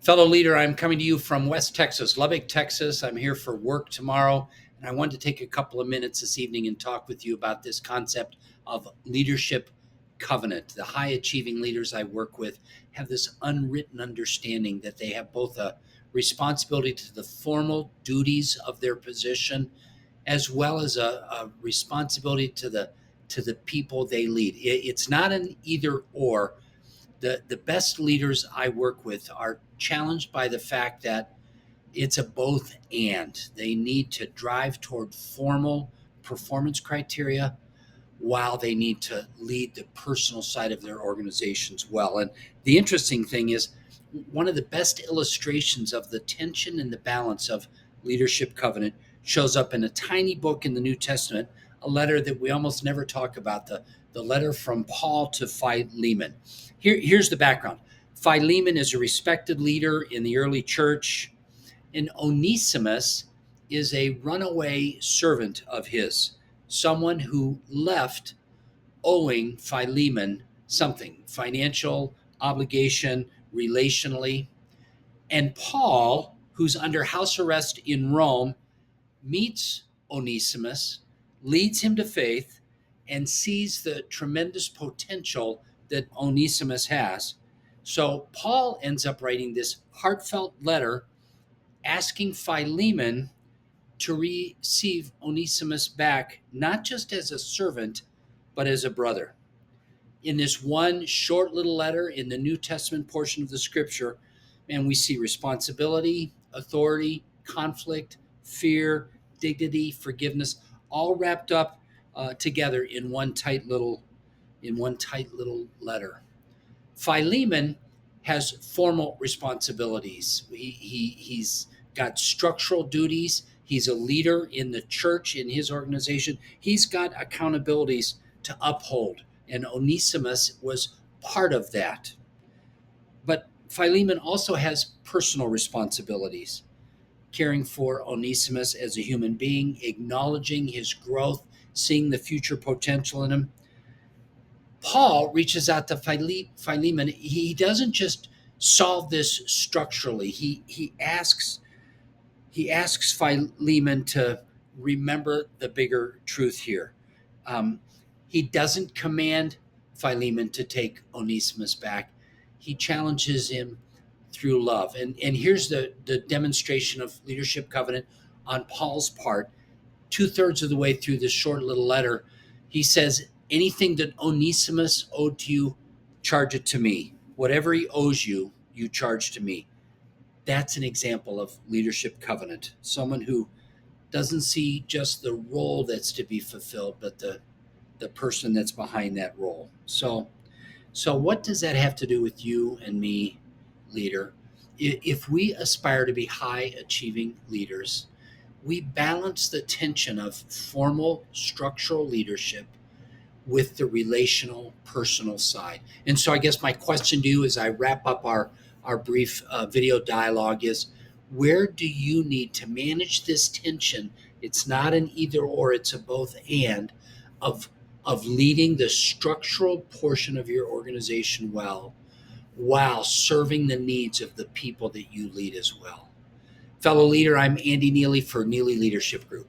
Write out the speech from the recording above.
Fellow leader, I'm coming to you from West Texas, Lubbock, Texas. I'm here for work tomorrow, and I wanted to take a couple of minutes this evening and talk with you about this concept of leadership covenant. The high achieving leaders I work with have this unwritten understanding that they have both a responsibility to the formal duties of their position as well as a responsibility to the people they lead. It's not an either or. The best leaders I work with are challenged by the fact that it's a both and. They need to drive toward formal performance criteria while they need to lead the personal side of their organizations well. And the interesting thing is, one of the best illustrations of the tension and the balance of leadership covenant shows up in a tiny book in the New Testament, a letter that we almost never talk about, the letter from Paul to Philemon. Here's the background. Philemon is a respected leader in the early church, and Onesimus is a runaway servant of his, someone who left owing Philemon something, financial obligation, relationally. And Paul, who's under house arrest in Rome, meets Onesimus, leads him to faith, and sees the tremendous potential that Onesimus has. So Paul ends up writing this heartfelt letter asking Philemon to receive Onesimus back, not just as a servant, but as a brother. In this one short little letter in the New Testament portion of the scripture, man, we see responsibility, authority, conflict, fear, dignity, forgiveness, all wrapped up together in one tight little letter. Philemon has formal responsibilities. He's got structural duties. He's a leader in the church, in his organization. He's got accountabilities to uphold, and Onesimus was part of that. But Philemon also has personal responsibilities, caring for Onesimus as a human being, acknowledging his growth, seeing the future potential in him. Paul reaches out to Philemon. He doesn't just solve this structurally. He asks Philemon to remember the bigger truth here. He doesn't command Philemon to take Onesimus back. He challenges him through love. And here's the demonstration of leadership covenant on Paul's part. 2/3 of the way through this short little letter, he says, anything that Onesimus owed to you, charge it to me. Whatever he owes you, you charge to me. That's an example of leadership covenant. Someone who doesn't see just the role that's to be fulfilled, but the person that's behind that role. So what does that have to do with you and me, leader? If we aspire to be high achieving leaders, we balance the tension of formal structural leadership with the relational, personal side. And so I guess my question to you as I wrap up our brief video dialogue is, where do you need to manage this tension? It's not an either or, it's a both and of leading the structural portion of your organization well, while serving the needs of the people that you lead as well. Fellow leader, I'm Andy Neillie for Neillie Leadership Group.